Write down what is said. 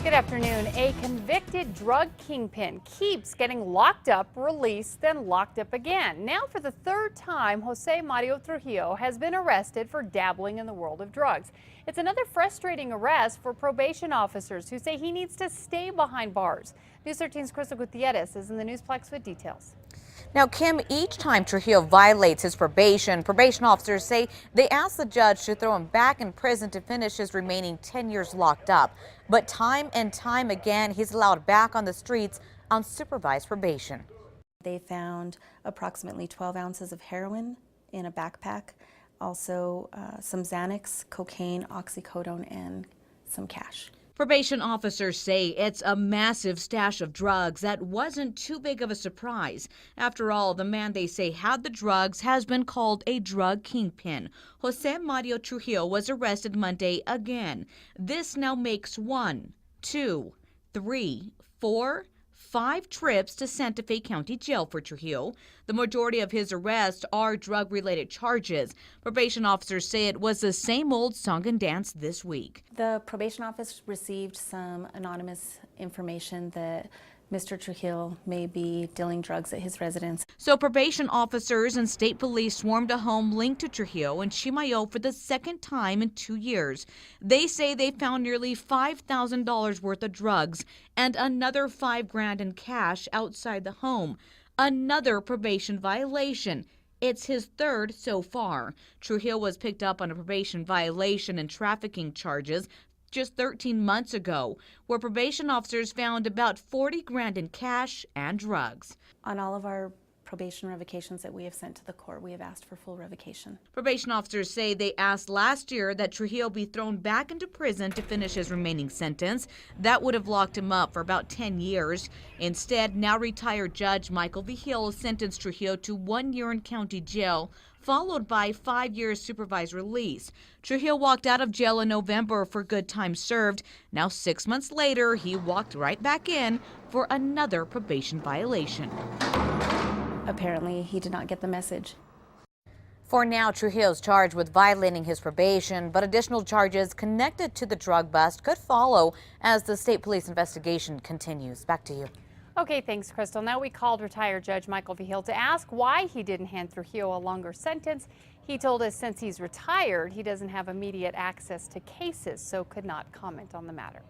Good afternoon. A convicted drug kingpin keeps getting locked up, released, then locked up again. Now, for the third time, Jose Mario Trujillo has been arrested for dabbling in the world of drugs. It's another frustrating arrest for probation officers who say he needs to stay behind bars. News 13's Crystal Gutierrez is in the Newsplex with details. Now, Kim, each time Trujillo violates his probation officers say they ask the judge to throw him back in prison to finish his remaining 10 years locked up. But time and time again, he's allowed back on the streets on supervised probation. They found approximately 12 ounces of heroin in a backpack, also some Xanax, cocaine, oxycodone, and some cash. Probation officers say it's a massive stash of drugs that wasn't too big of a surprise. After all, the man they say had the drugs has been called a drug kingpin. Jose Mario Trujillo was arrested Monday again. This now makes 1, 2, 3, 4, 5 trips to Santa Fe County Jail for Trujillo. The majority of his arrests are drug-related charges. Probation officers say it was the same old song and dance this week. The probation office received some anonymous information that Mr. Trujillo may be dealing drugs at his residence. So probation officers and state police swarmed a home linked to Trujillo in Chimayo for the second time in 2 years. They say they found nearly $5,000 worth of drugs and another $5 grand in cash outside the home. Another probation violation. It's his third so far. Trujillo was picked up on a probation violation and trafficking charges just 13 months ago, where probation officers found about 40 grand in cash and drugs. On all of our probation revocations that we have sent to the court, we have asked for full revocation. Probation officers say they asked last year that Trujillo be thrown back into prison to finish his remaining sentence. That would have locked him up for about 10 years. Instead, now retired Judge Michael Vigil sentenced Trujillo to 1 year in county jail, followed by 5 years supervised release. Trujillo walked out of jail in November for good time served. Now 6 months later, he walked right back in for another probation violation. Apparently, he did not get the message. For now, Trujillo's charged with violating his probation, but additional charges connected to the drug bust could follow as the state police investigation continues. Back to you. Okay, thanks, Crystal. Now we called retired Judge Michael Vigil to ask why he didn't hand Trujillo a longer sentence. He told us since he's retired, he doesn't have immediate access to cases, so could not comment on the matter.